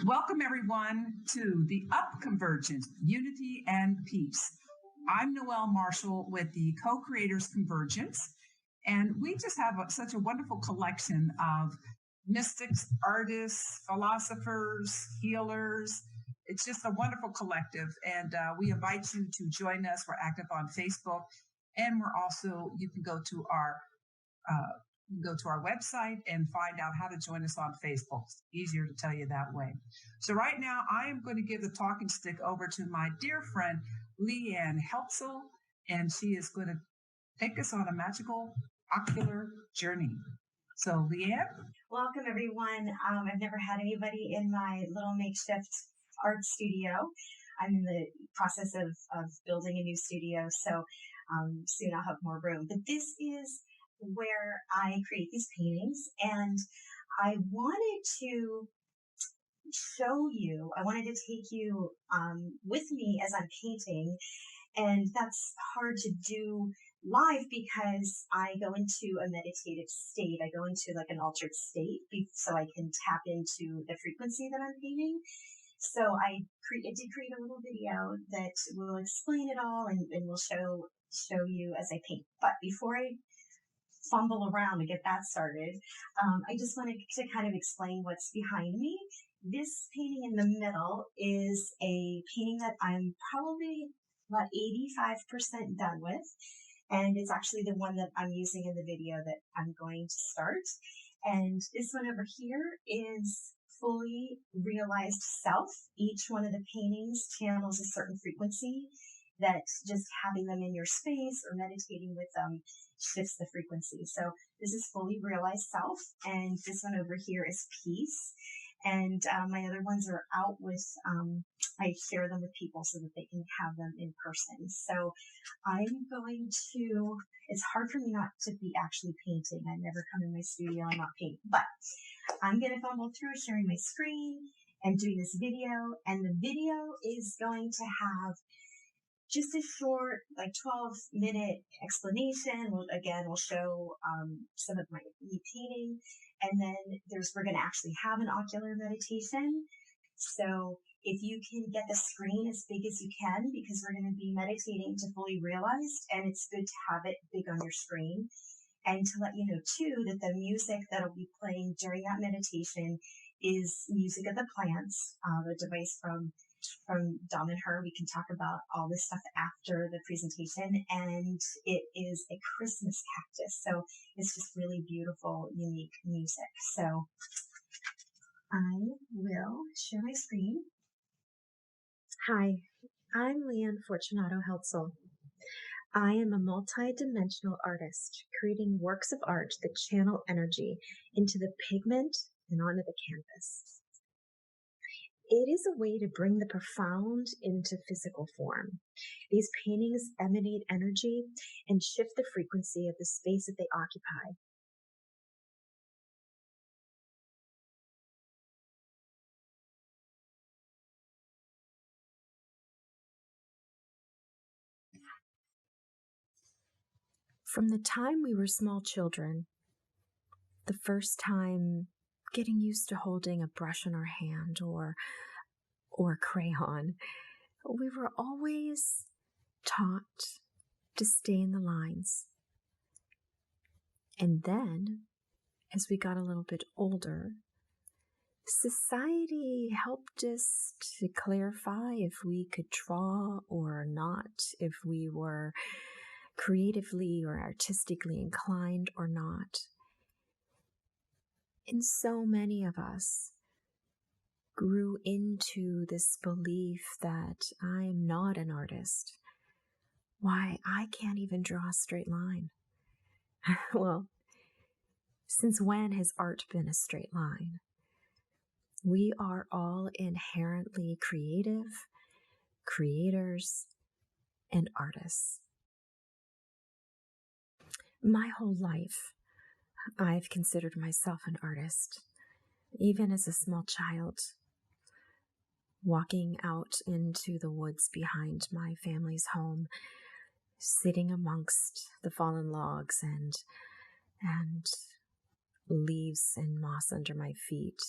Welcome, everyone, to the Up Convergence, Unity and Peace. I'm Noelle Marshall with the Co-Creators Convergence, and we just have such a wonderful collection of mystics, artists, philosophers, healers. It's just a wonderful collective, and we invite you to join us. We're active on Facebook, and you can go to our website and find out how to join us on Facebook. It's easier to tell you that way. So right now, I am going to give the talking stick over to my dear friend, Leanne Hetzel, and she is going to take us on a magical ocular journey. So Leanne? Welcome, everyone. I've never had anybody in my little makeshift art studio. I'm in the process of building a new studio, so soon I'll have more room. But this is where I create these paintings, and I wanted to take you with me as I'm painting, and that's hard to do live because I go into a meditative state. I go into like an altered state so I can tap into the frequency that I'm painting. So I did create a little video that will explain it all and will show you as I paint. But before I fumble around to get that started, I just wanted to kind of explain what's behind me. This painting in the middle is a painting that I'm probably about 85% done with, and it's actually the one that I'm using in the video that I'm going to start. And this one over here is fully realized self. Each one of the paintings channels a certain frequency that just having them in your space or meditating with them shifts the frequency. So this is fully realized self, and this one over here is peace. And my other ones are out with, I share them with people so that they can have them in person. So I'm going to, it's hard for me not to be actually painting. I never come in my studio and not paint, but I'm going to fumble through sharing my screen and doing this video. And the video is going to have just a short, like 12-minute explanation. We'll show some of my painting, and then we're going to actually have an ocular meditation. So if you can get the screen as big as you can, because we're going to be meditating to fully realized, and it's good to have it big on your screen. And to let you know too that the music that'll be playing during that meditation is music of the plants, a device from Dom and her. We can talk about all this stuff after the presentation, and it is a Christmas cactus, so it's just really beautiful, unique music. So I will share my screen. Hi, I'm Leanne Fortunato Hetzel. I am a multi-dimensional artist creating works of art that channel energy into the pigment and onto the canvas. It is a way to bring the profound into physical form. These paintings emanate energy and shift the frequency of the space that they occupy. From the time we were small children, the first time getting used to holding a brush in our hand or a crayon, we were always taught to stay in the lines. And then, as we got a little bit older, society helped us to clarify if we could draw or not, if we were creatively or artistically inclined or not. And so many of us grew into this belief that I'm not an artist. Why, I can't even draw a straight line. Well, since when has art been a straight line? We are all inherently creative, creators, and artists. My whole life, I've considered myself an artist, even as a small child. walking out into the woods behind my family's home, sitting amongst the fallen logs and leaves and moss under my feet.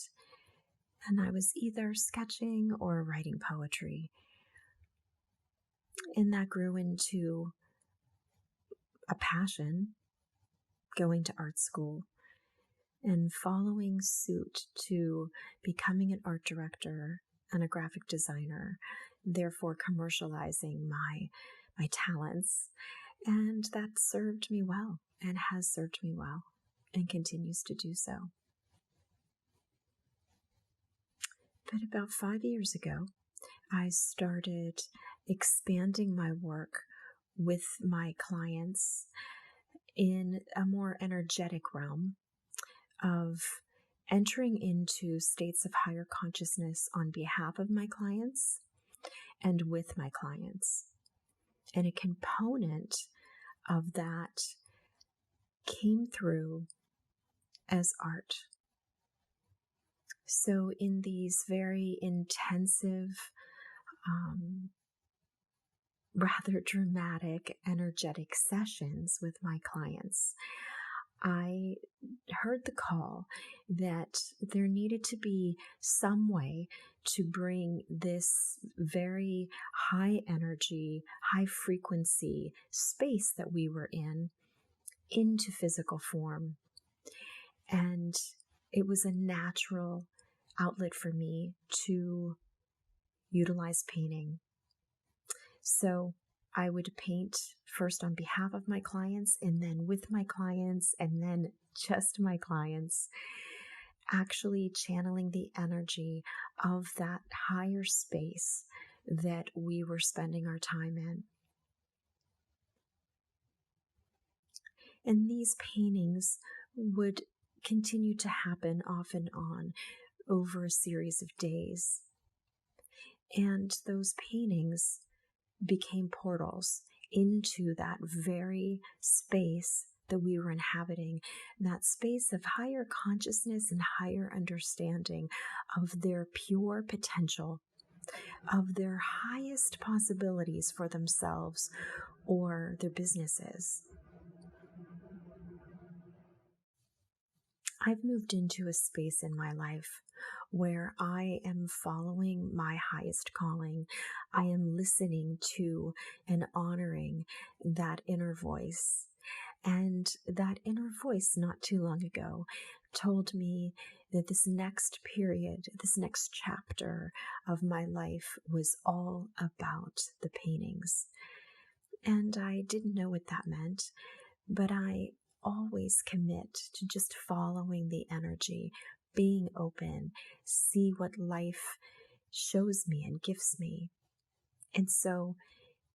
And I was either sketching or writing poetry. And that grew into a passion, going to art school and following suit to becoming an art director and a graphic designer, therefore commercializing my talents. And that served me well and has served me well and continues to do so. But about 5 years ago, I started expanding my work with my clients in a more energetic realm of entering into states of higher consciousness on behalf of my clients and with my clients. And a component of that came through as art. So in these very intensive, rather dramatic, energetic sessions with my clients, I heard the call that there needed to be some way to bring this very high energy, high frequency space that we were in into physical form. And it was a natural outlet for me to utilize painting. So I would paint first on behalf of my clients, and then with my clients, and then just my clients, actually channeling the energy of that higher space that we were spending our time in. And these paintings would continue to happen off and on over a series of days. And those paintings became portals into that very space that we were inhabiting, that space of higher consciousness and higher understanding of their pure potential, of their highest possibilities for themselves or their businesses. I've moved into a space in my life where I am following my highest calling. I am listening to and honoring that inner voice. And that inner voice not too long ago told me that this next period, this next chapter of my life was all about the paintings. And I didn't know what that meant, but I always commit to just following the energy, being open, see what life shows me and gives me. And so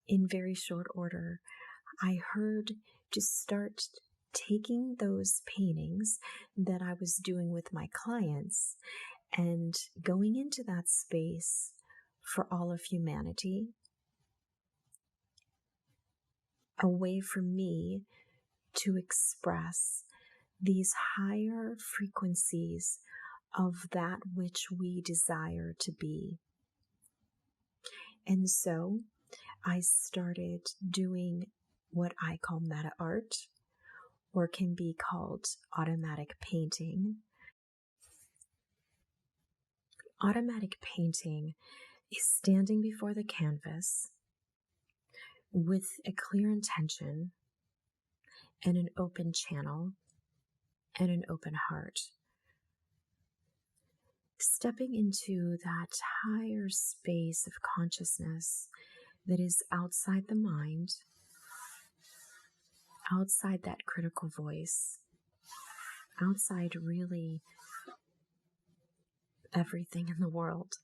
in very short order, I heard to start taking those paintings that I was doing with my clients and going into that space for all of humanity, a way for me to express these higher frequencies of that which we desire to be. And so I started doing what I call MetaArt, or can be called automatic painting. Automatic painting is standing before the canvas with a clear intention and an open channel and an open heart. Stepping into that higher space of consciousness that is outside the mind, outside that critical voice, outside really everything in the world,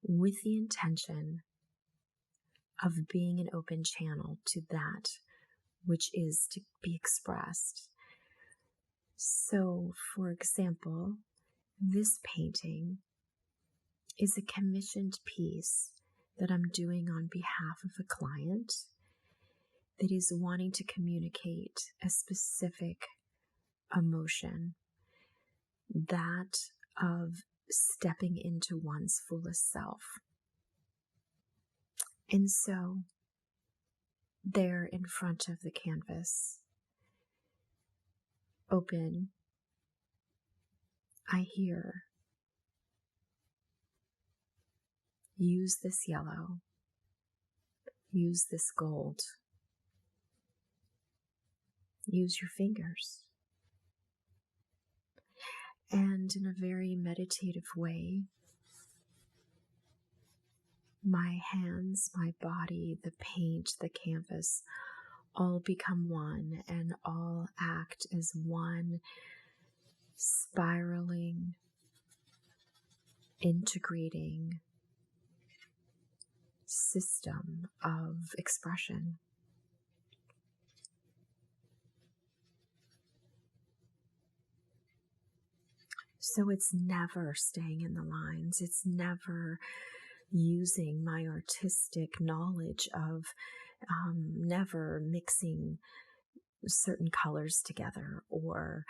with the intention of being an open channel to that which is to be expressed. So, for example, this painting is a commissioned piece that I'm doing on behalf of a client that is wanting to communicate a specific emotion, that of stepping into one's fullest self. And so, there in front of the canvas, open, I hear, use this yellow, use this gold, use your fingers. And in a very meditative way, my hands, my body, the paint, the canvas, all become one and all act as one spiraling, integrating system of expression. So it's never staying in the lines. It's never using my artistic knowledge of never mixing certain colors together or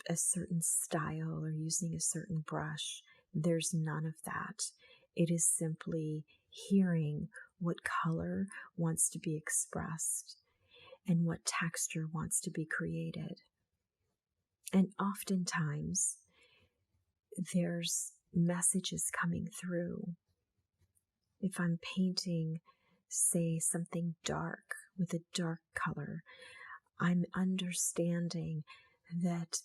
a certain style or using a certain brush. There's none of that. It is simply hearing what color wants to be expressed and what texture wants to be created. And oftentimes, there's messages coming through. If I'm painting, say, something dark with a dark color, I'm understanding that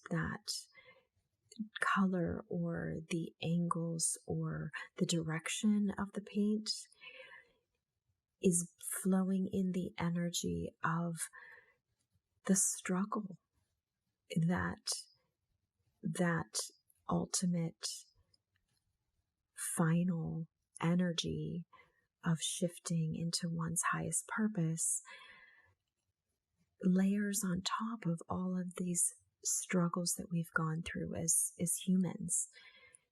color or the angles or the direction of the paint is flowing in the energy of the struggle, that ultimate final energy of shifting into one's highest purpose layers on top of all of these struggles that we've gone through as humans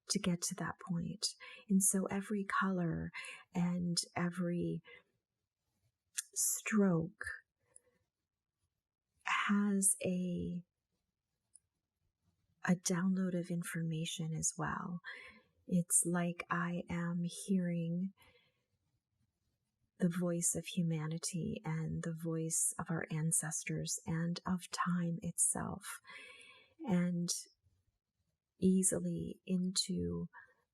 to get to that point. And so every color and every stroke has a download of information as well. It's like I am hearing the voice of humanity and the voice of our ancestors and of time itself, and easily into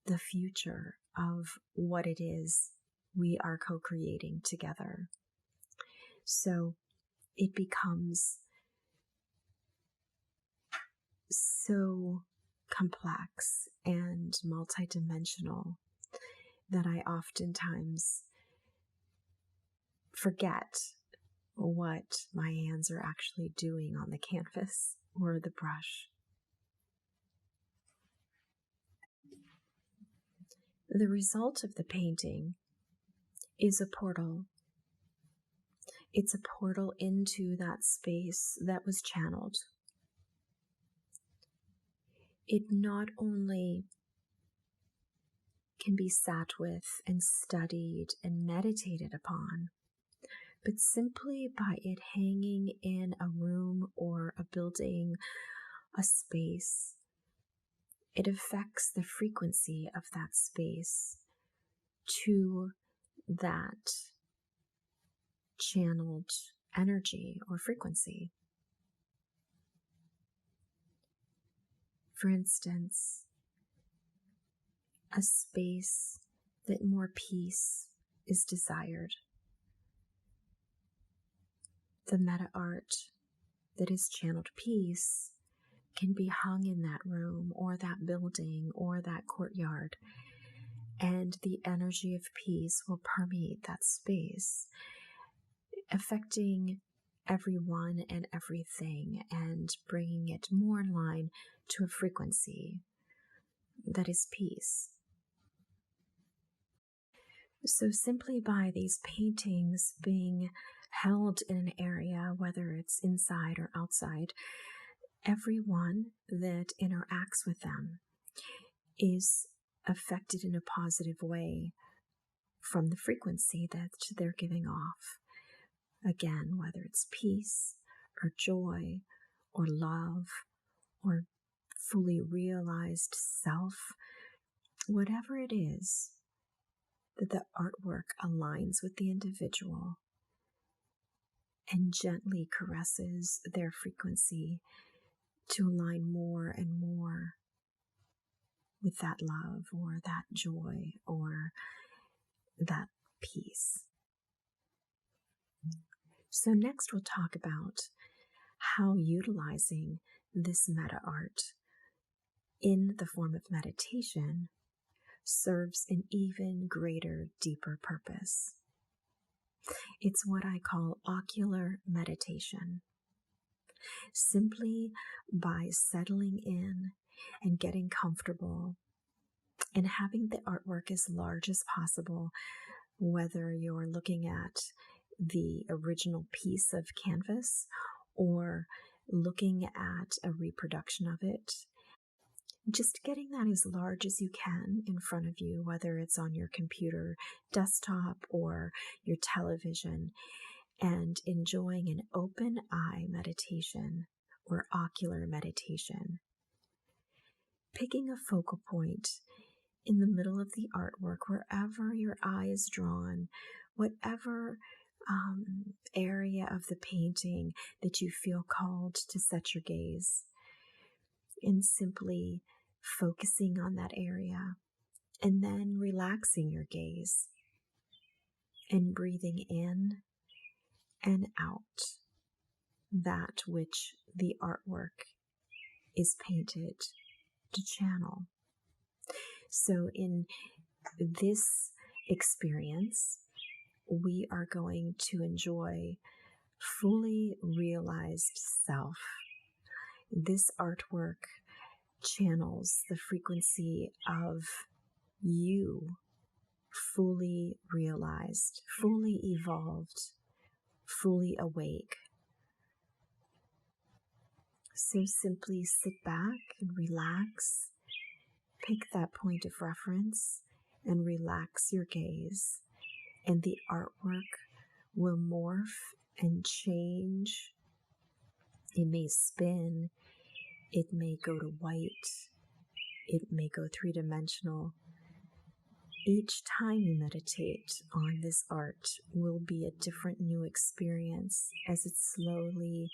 the future of what it is we are co-creating together. So it becomes so complex and multidimensional that I oftentimes forget what my hands are actually doing on the canvas or the brush. The result of the painting is a portal. It's a portal into that space that was channeled. It not only can be sat with and studied and meditated upon, but simply by it hanging in a room or a building, a space, it affects the frequency of that space to that channeled energy or frequency. For instance, a space that more peace is desired. The MetaArt that is channeled peace can be hung in that room or that building or that courtyard, and the energy of peace will permeate that space, affecting everyone and everything and bringing it more in line to a frequency that is peace. So simply by these paintings being held in an area, whether it's inside or outside, everyone that interacts with them is affected in a positive way from the frequency that they're giving off. Again, whether it's peace or joy or love or fully realized self, whatever it is that the artwork aligns with the individual and gently caresses their frequency to align more and more with that love or that joy or that peace. So next we'll talk about how utilizing this MetaArt in the form of meditation serves an even greater, deeper purpose. It's what I call ocular meditation. Simply by settling in and getting comfortable and having the artwork as large as possible, whether you're looking at the original piece of canvas or looking at a reproduction of it, just getting that as large as you can in front of you, whether it's on your computer, desktop, or your television, and enjoying an open eye meditation or ocular meditation. Picking a focal point in the middle of the artwork, wherever your eye is drawn, whatever area of the painting that you feel called to set your gaze, and simply focusing on that area, and then relaxing your gaze and breathing in and out that which the artwork is painted to channel. So in this experience, we are going to enjoy fully realized self. This artwork channels the frequency of you, fully realized, fully evolved, fully awake. So simply sit back and relax, pick that point of reference and relax your gaze, and the artwork will morph and change. It may spin, it may go to white, it may go three-dimensional. Each time you meditate on this art will be a different new experience as it slowly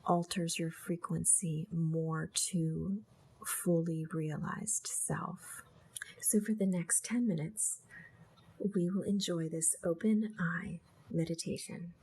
alters your frequency more to fully realized self. So for the next 10 minutes, we will enjoy this open eye meditation.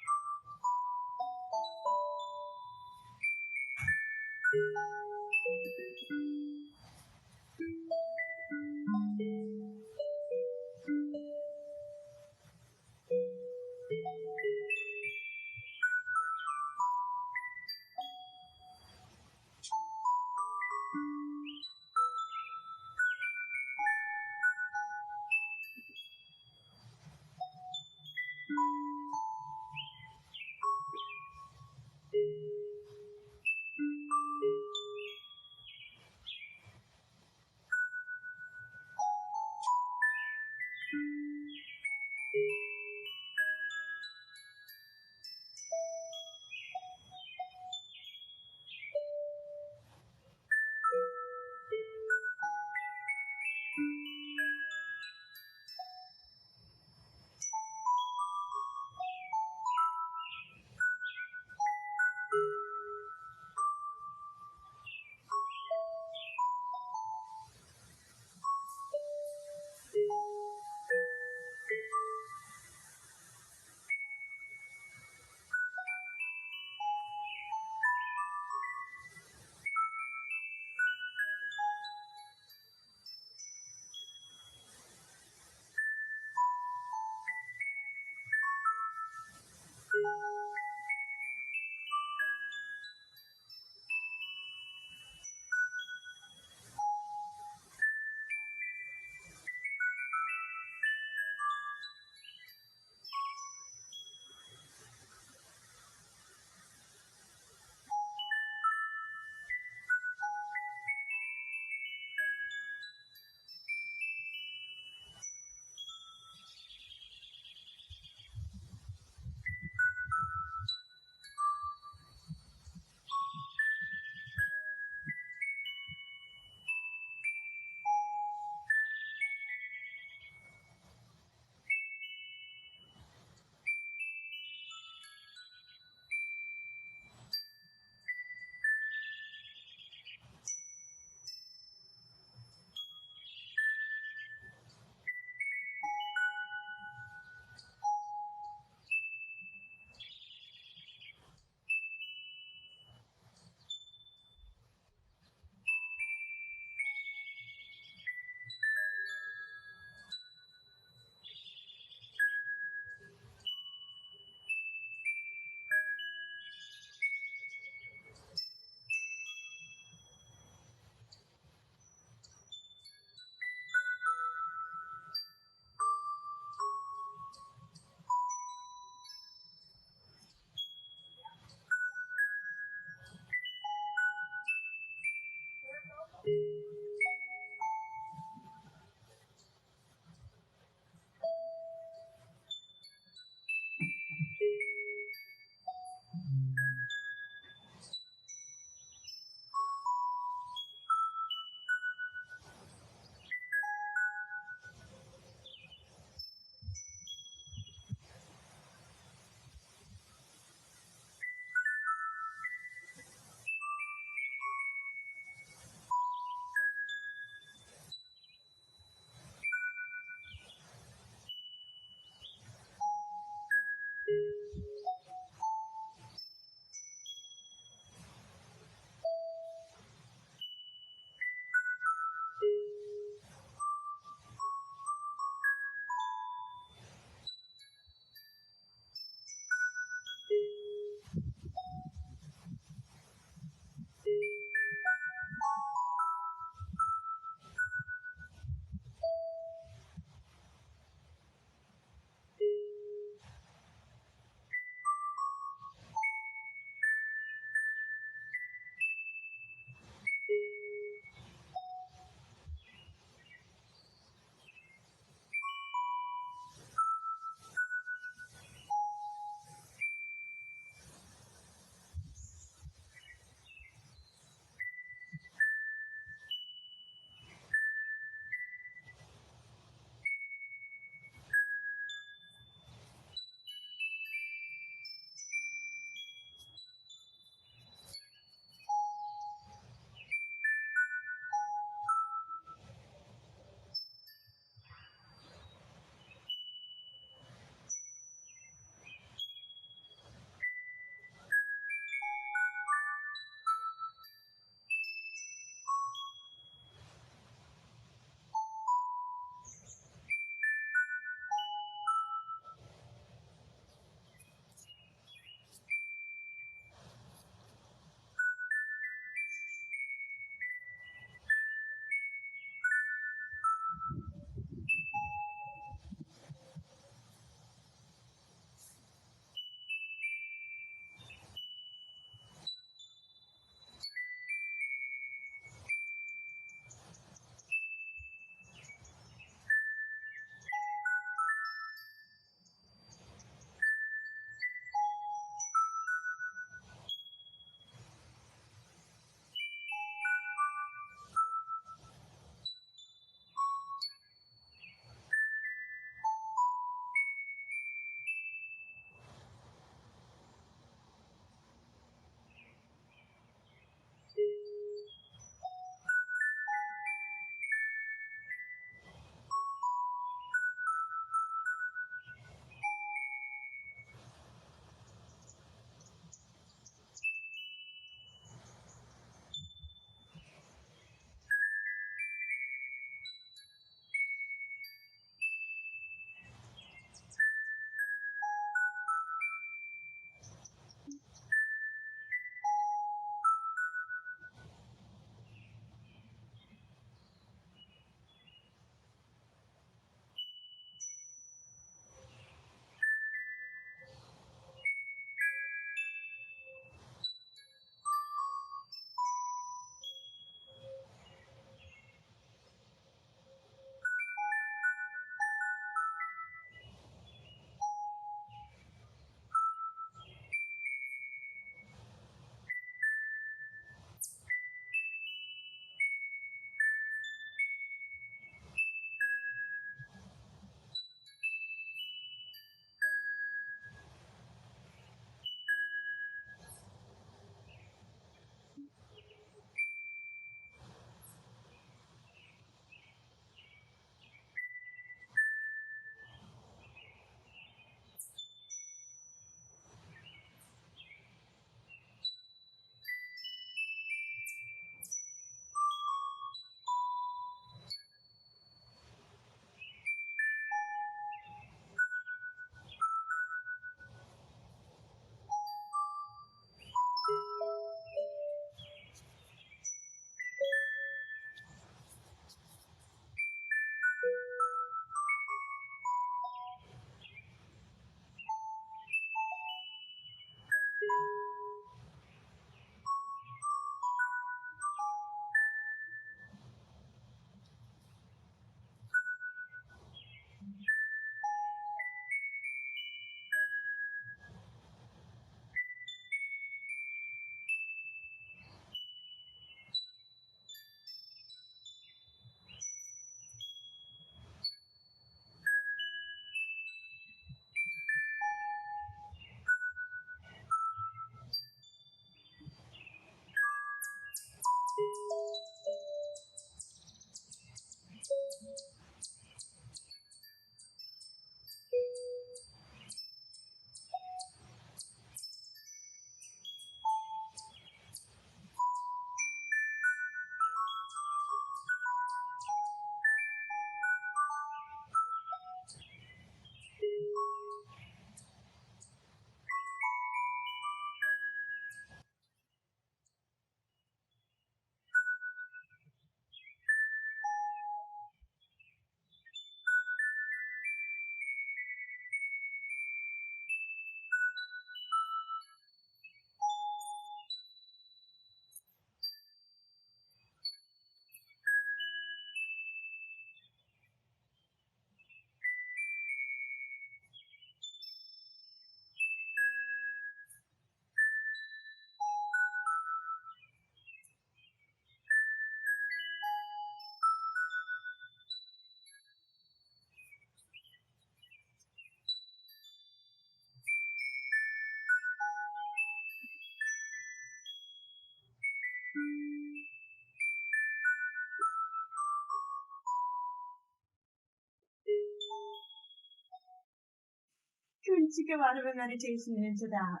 to go out of a meditation and into that.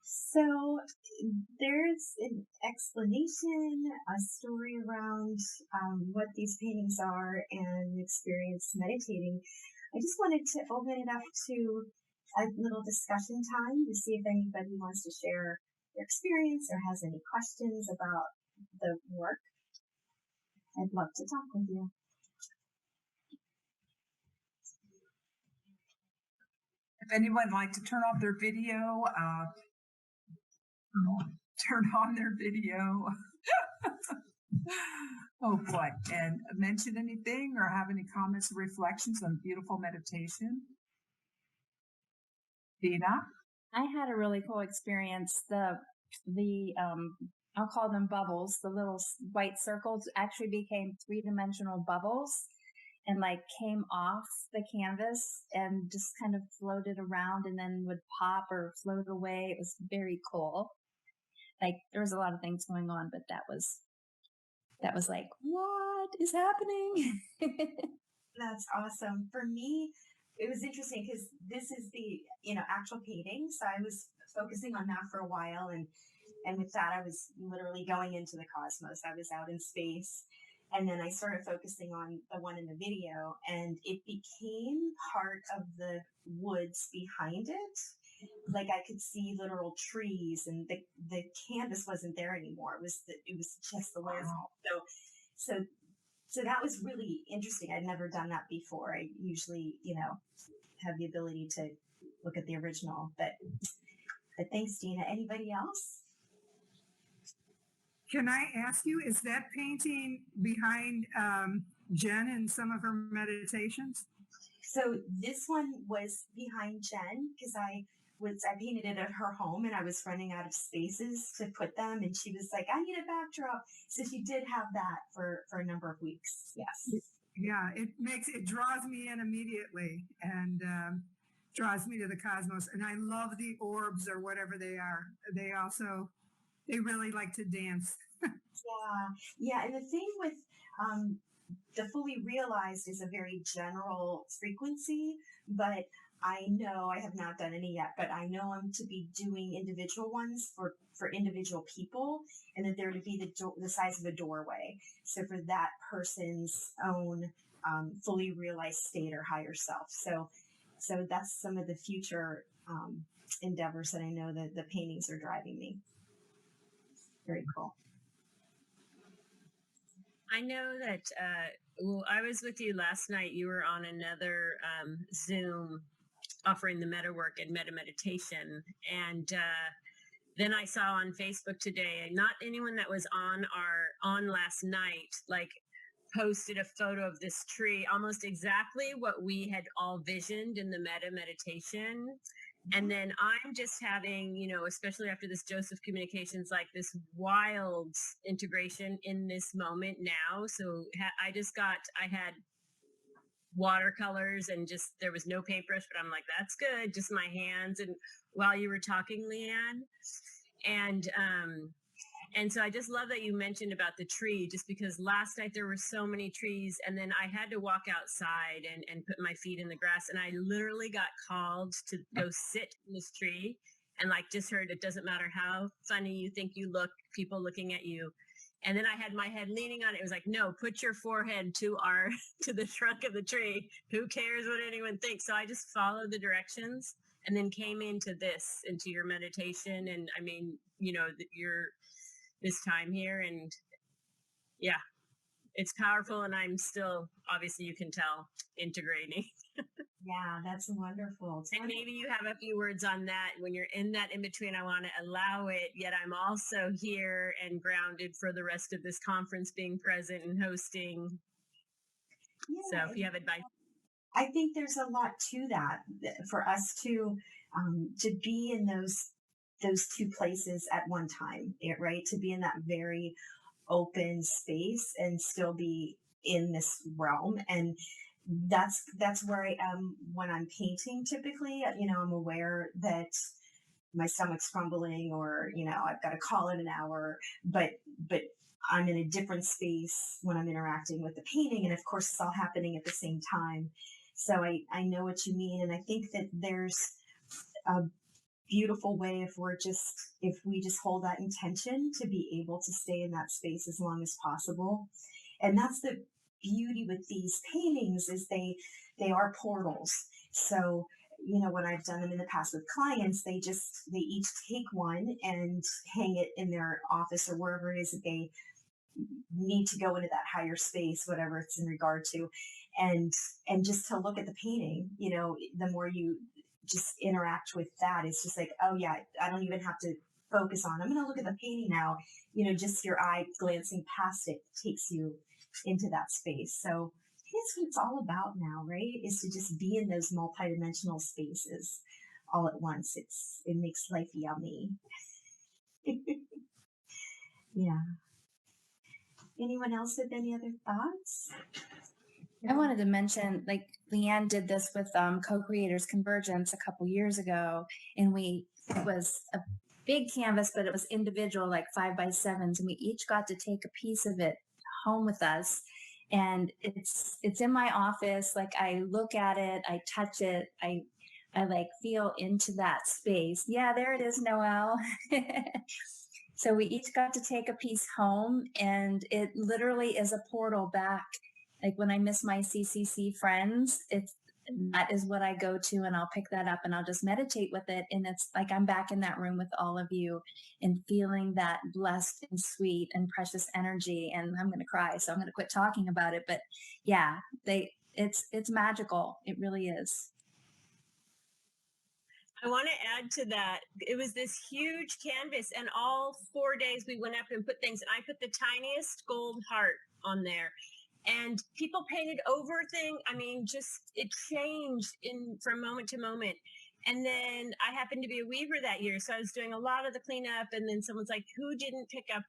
So there's an explanation, a story around what these paintings are and experience meditating. I just wanted to open it up to a little discussion time to see if anybody wants to share their experience or has any questions about the work. I'd love to talk with you. If anyone would like to turn off their video, turn on their video. Oh boy. And mention anything or have any comments or reflections on beautiful meditation. Dina? I had a really cool experience. The I'll call them bubbles. The little white circles actually became 3-dimensional bubbles and like came off the canvas and just kind of floated around and then would pop or float away. It was very cool. Like there was a lot of things going on, but that was like, what is happening? That's awesome. For me, it was interesting because this is the, actual painting. So I was focusing on that for a while. And with that, I was literally going into the cosmos. I was out in space. And then I started focusing on the one in the video, and it became part of the woods behind it. Like I could see literal trees, and the canvas wasn't there anymore. It was just the landscape. Wow. So that was really interesting. I'd never done that before. I usually, have the ability to look at the original, but thanks, Dina. Anybody else? Can I ask you, is that painting behind Jen in some of her meditations? So this one was behind Jen because I painted it at her home and I was running out of spaces to put them, and she was like, I need a backdrop. So she did have that for a number of weeks. Yes. Yeah, it draws me in immediately and draws me to the cosmos. And I love the orbs or whatever they are. They really like to dance. Yeah. And the thing with the fully realized is a very general frequency, but I know I have not done any yet, but I know I'm to be doing individual ones for individual people, and that they're to be the size of a doorway. So for that person's own fully realized state or higher self. So that's some of the future endeavors that I know that the paintings are driving me. Very cool. I know that, I was with you last night. You were on another Zoom offering the meta work and meta meditation. And then I saw on Facebook today, not anyone that was on last night, like posted a photo of this tree, almost exactly what we had all visioned in the meta meditation. And then I'm just having, especially after this Joseph communications, like this wild integration in this moment now. So I had watercolors and just, there was no paintbrush, but I'm like, that's good. Just my hands. And while you were talking, Leanne, and so I just love that you mentioned about the tree, just because last night there were so many trees, and then I had to walk outside and put my feet in the grass, and I literally got called to go sit in this tree and like just heard, it doesn't matter how funny you think you look, people looking at you. And then I had my head leaning on it. It was like, no, put your forehead to the trunk of the tree. Who cares what anyone thinks? So I just followed the directions and then came into your meditation. And I mean, this time here, and yeah, it's powerful, and I'm still, obviously you can tell, integrating. Yeah, that's wonderful. And maybe you have a few words on that. When you're in that in between, I want to allow it, yet I'm also here and grounded for the rest of this conference, being present and hosting. Yeah, so if you have advice. I think there's a lot to that for us to be in those two places at one time, right? To be in that very open space and still be in this realm. And that's where I am when I'm painting. Typically, I'm aware that my stomach's crumbling, or, I've got to call in an hour, but I'm in a different space when I'm interacting with the painting. And of course, it's all happening at the same time. So I know what you mean. And I think that there's a beautiful way if we just hold that intention to be able to stay in that space as long as possible. And that's the beauty with these paintings, is they are portals. So, when I've done them in the past with clients, they each take one and hang it in their office or wherever it is that they need to go into that higher space, whatever it's in regard to, and just to look at the painting. The more you just interact with that, it's just like, oh yeah, I don't even have to focus on, I'm going to look at the painting now. Just your eye glancing past it takes you into that space. So that's what it's all about now, right? Is to just be in those multidimensional spaces all at once. It makes life yummy. Yeah. Anyone else with any other thoughts? I wanted to mention, like, Leanne did this with Co-Creators Convergence a couple years ago, and it was a big canvas, but it was individual, like 5x7s, and we each got to take a piece of it home with us. And it's in my office. Like, I look at it, I touch it, I like feel into that space. Yeah, there it is, Noelle. So we each got to take a piece home, and it literally is a portal back. Like, when I miss my CCC friends, that is what I go to, and I'll pick that up and I'll just meditate with it. And it's like I'm back in that room with all of you and feeling that blessed and sweet and precious energy. And I'm going to cry, so I'm going to quit talking about it. But yeah, it's magical. It really is. I want to add to that. It was this huge canvas, and all 4 days we went up and put things, and I put the tiniest gold heart on there. And people painted over things. I mean, just it changed from moment to moment. And then I happened to be a weaver that year, so I was doing a lot of the cleanup. And then someone's like, "Who didn't pick up,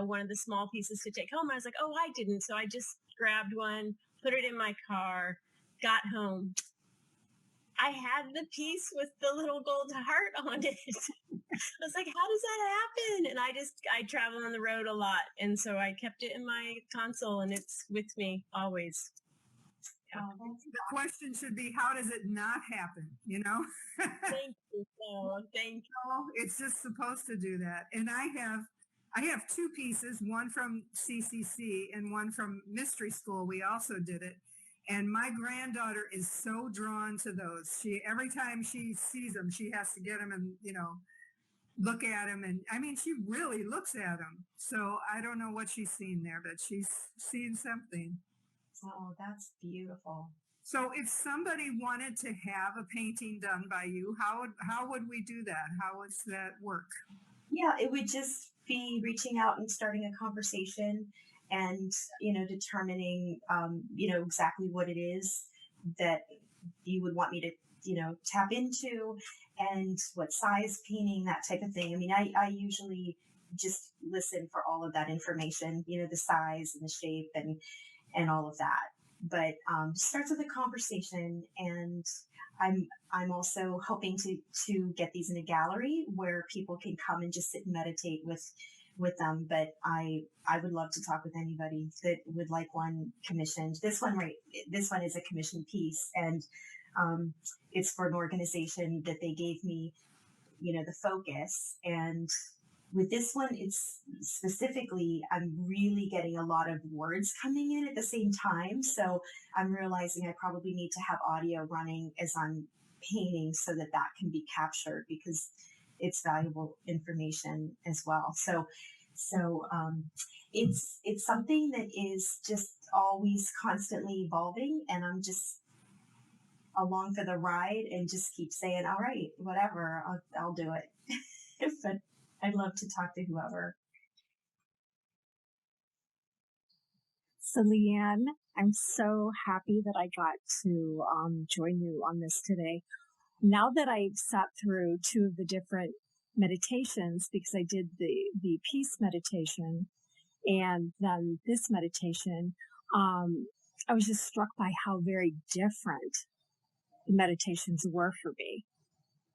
one of the small pieces to take home?" I was like, "Oh, I didn't." So I just grabbed one, put it in my car, got home. I had the piece with the little gold heart on it. I was like, how does that happen? And I travel on the road a lot. And so I kept it in my console, and it's with me always. Yeah. The question should be, how does it not happen? Thank you. Thank you. It's just supposed to do that. And I have two pieces, one from CCC and one from Mystery School. We also did it. And my granddaughter is so drawn to those. Every time she sees them, she has to get them and, look at them. And I mean, she really looks at them. So I don't know what she's seen there, but she's seen something. Oh, that's beautiful. So if somebody wanted to have a painting done by you, how would we do that? How would that work? Yeah, it would just be reaching out and starting a conversation, and determining exactly what it is that you would want me to tap into, and what size painting, that type of thing. I mean, I usually just listen for all of that information, the size and the shape and all of that. But starts with a conversation, and I'm also hoping to get these in a gallery where people can come and just sit and meditate with them. But I would love to talk with anybody that would like one commissioned. This one is a commissioned piece, and it's for an organization that they gave me, the focus. And with this one, it's specifically, I'm really getting a lot of words coming in at the same time. So I'm realizing I probably need to have audio running as I'm painting so that can be captured, because it's valuable information as well. So it's something that is just always constantly evolving, and I'm just along for the ride and just keep saying, all right, whatever, I'll do it. But I'd love to talk to whoever. So Leanne, I'm so happy that I got to join you on this today. Now that I've sat through two of the different meditations, because I did the peace meditation and then this meditation, I was just struck by how very different the meditations were for me.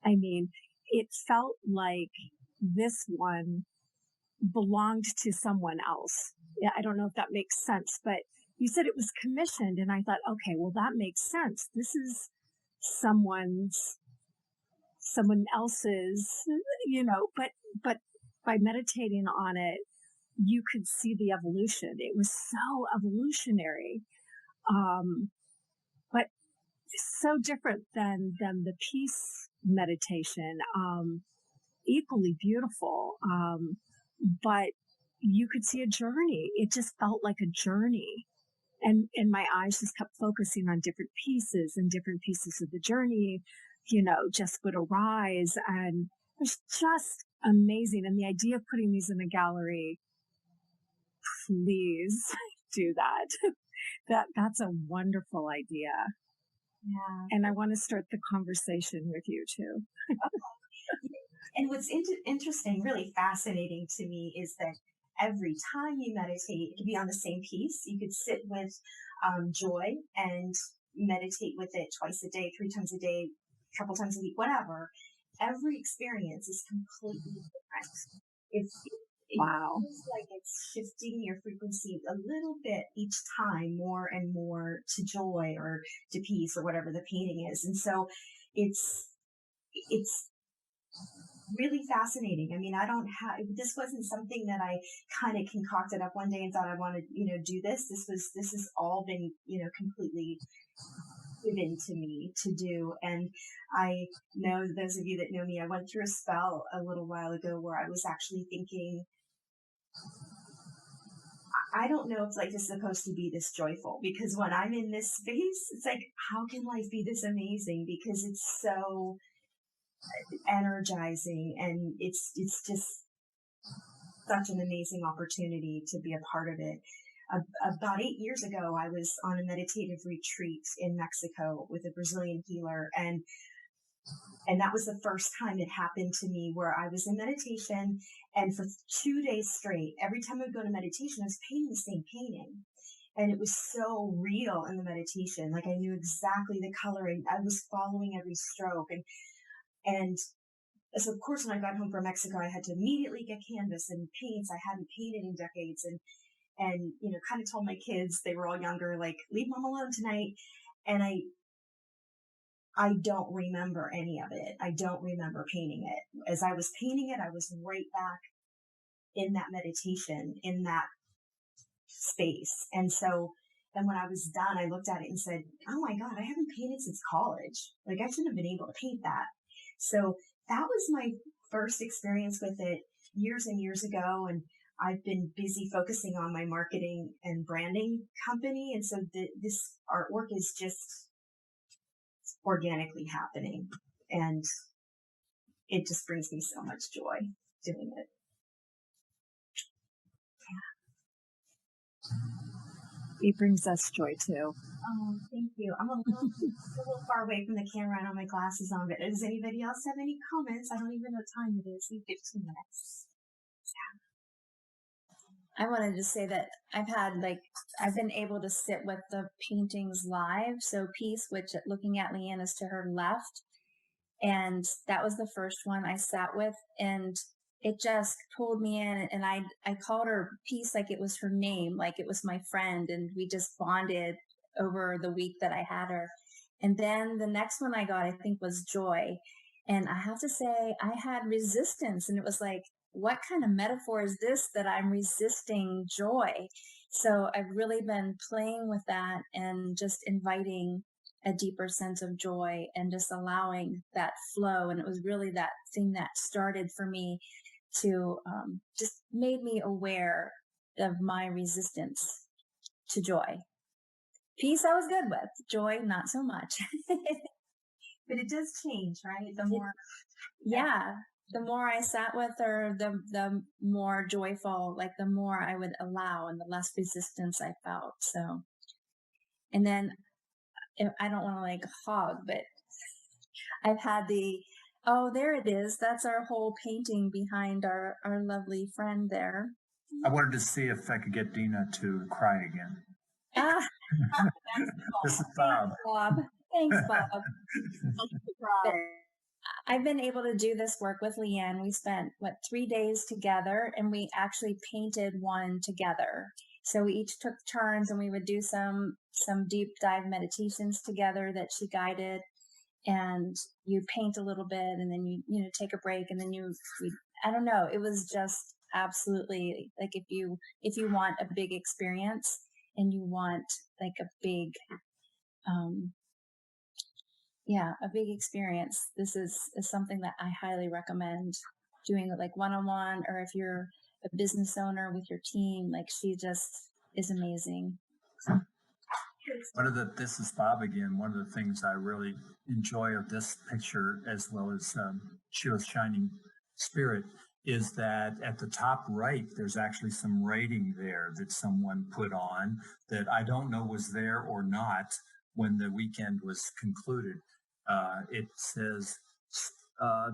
I mean, it felt like this one belonged to someone else. Yeah, I don't know if that makes sense, but you said it was commissioned, and I thought, okay, well, that makes sense. This is someone's someone else's, but by meditating on it, you could see the evolution. It was so evolutionary. But so different than the peace meditation, equally beautiful. But you could see a journey. It just felt like a journey. And my eyes just kept focusing on different pieces, and different pieces of the journey, just would arise. And it was just amazing. And the idea of putting these in a gallery, please do that. That's a wonderful idea. Yeah. And I want to start the conversation with you too. And what's interesting, really fascinating to me, is that every time you meditate, it could be on the same piece. You could sit with joy and meditate with it twice a day, 3 times a day, a couple times a week, whatever. Every experience is completely different. It Wow. feels like it's shifting your frequency a little bit each time, more and more to joy or to peace or whatever the painting is. And so it's really fascinating. I mean, this wasn't something that I kind of concocted up one day and thought I wanted, do this. This has all been, completely given to me to do. And I know, those of you that know me, I went through a spell a little while ago where I was actually thinking, I don't know if life is supposed to be this joyful, because when I'm in this space, it's like, how can life be this amazing? Because it's so energizing, and it's just such an amazing opportunity to be a part of it. About 8 years ago, I was on a meditative retreat in Mexico with a Brazilian healer, and that was the first time it happened to me, where I was in meditation, and for 2 days straight, every time I would go to meditation, I was painting the same painting. And it was so real in the meditation. Like, I knew exactly the coloring. I was following every stroke. And so, of course, when I got home from Mexico, I had to immediately get canvas and paints. I hadn't painted in decades, and kind of told my kids, they were all younger, like, leave mom alone tonight. And I don't remember any of it. I don't remember painting it. As I was painting it, I was right back in that meditation, in that space. And when I was done, I looked at it and said, oh my God, I haven't painted since college. Like, I shouldn't have been able to paint that. So that was my first experience with it years and years ago. And I've been busy focusing on my marketing and branding company. And so this artwork is just organically happening. And it just brings me so much joy doing it. It brings us joy too. Oh, thank you. I'm a little far away from the camera and on my glasses on, but does anybody else have any comments? I don't even know what time it is. 15 minutes. I wanted to say that I've been able to sit with the paintings live. So Peace, which looking at Leanne is to her left. And that was the first one I sat with, and it just pulled me in, and I called her Peace like it was her name, like it was my friend. And we just bonded over the week that I had her. And then the next one I got, I think, was Joy. And I have to say, I had resistance, and it was like, what kind of metaphor is this that I'm resisting joy? So I've really been playing with that and just inviting a deeper sense of joy and just allowing that flow. And it was really that thing that started for me to just made me aware of my resistance to joy. Peace I was good with, joy not so much. But it does change, right? The more, the more I sat with her, the more joyful, like the more I would allow and the less resistance I felt. So, and then I don't want to like hog, but I've had there it is. That's our whole painting behind our lovely friend there. I wanted to see if I could get Dina to cry again. Ah, This is Bob. Thanks, Bob. I've been able to do this work with Leanne. We spent 3 days together, and we actually painted one together. So we each took turns, and we would do some deep dive meditations together that she guided. and you paint a little bit, and then you take a break, and then I don't know. It was just absolutely like if you want a big experience and you want like a big a big experience, this is something that I highly recommend doing it like one-on-one, or if you're a business owner with your team, like she just is amazing. This is Bob again. One of the things I really enjoy of this picture, as well as Sheila's Shining Spirit, is that at the top right, there's actually some writing there that someone put on that I don't know was there or not when the weekend was concluded. It says,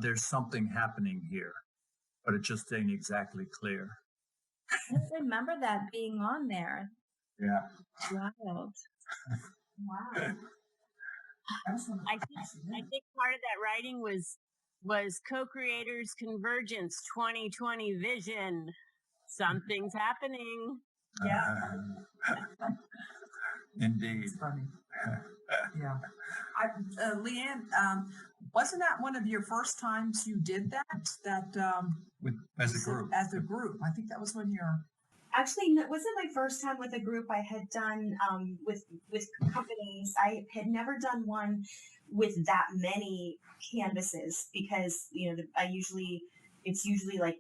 there's something happening here, but it just ain't exactly clear. I don't remember that being on there. Yeah. Wild. Wow. I think part of that writing was co-creators convergence 2020 vision. Something's happening. Yeah. Indeed. It's funny. Yeah. Leanne, wasn't that one of your first times you did that? As a group. As a group. I think that was when you're... Actually, it wasn't my first time with a group. I had done with companies. I had never done one with that many canvases because it's usually like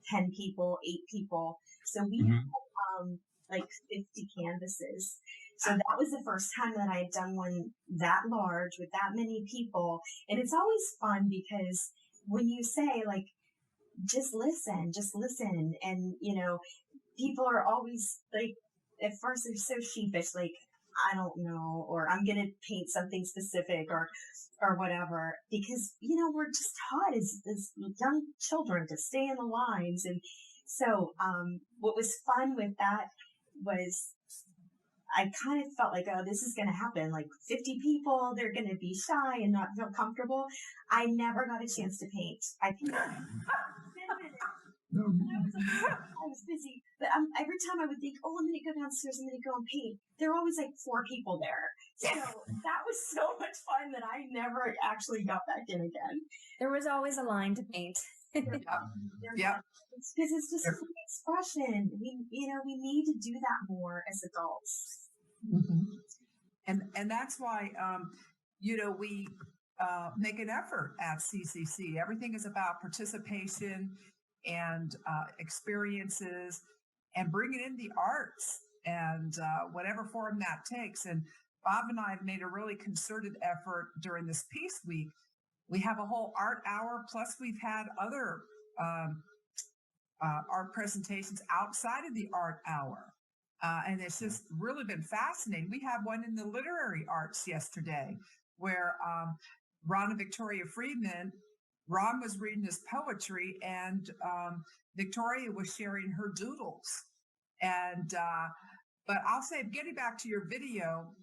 10 people, 8 people. So we had like 50 canvases. So that was the first time that I had done one that large with that many people. And it's always fun because when you say like, just listen. And, people are always like, at first they're so sheepish, like, I don't know, or I'm going to paint something specific or whatever, because, we're just taught as young children to stay in the lines. And so, what was fun with that was I kind of felt like, oh, this is going to happen. Like 50 people, they're going to be shy and not feel comfortable. I never got a chance to paint. I painted 10 minutes. I was busy, but every time I would think, oh, I'm going to go downstairs, I'm going to go and paint. There were always like 4 people there. So that was so much fun that I never actually got back in again. There was always a line to paint. Yeah. Because it's just free expression. We need to do that more as adults. Mm-hmm. And that's why, we make an effort at CCC. Everything is about participation and experiences and bringing in the arts and whatever form that takes. And Bob and I have made a really concerted effort during this Peace Week. We have a whole art hour, plus we've had other art presentations outside of the art hour. And it's just really been fascinating. We had one in the literary arts yesterday where Ron and Victoria Friedman, Ron was reading his poetry and Victoria was sharing her doodles. And, but I'll say, getting back to your video,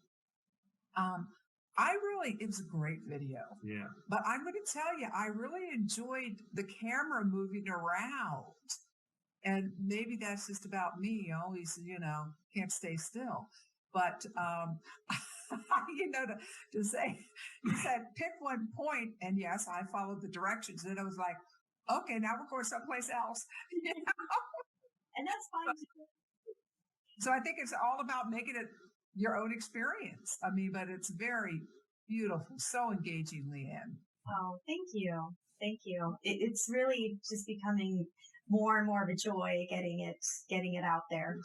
it was a great video. Yeah. But I'm going to tell you, I really enjoyed the camera moving around. And maybe that's just about me. I always, can't stay still. But, to say, you said pick one point. And yes, I followed the directions. And I was like, okay, now we're going someplace else. And that's fine too. So I think it's all about making it your own experience. I mean, but it's very beautiful. So engaging, Leanne. Oh, thank you. Thank you. It's really just becoming more and more of a joy getting it out there.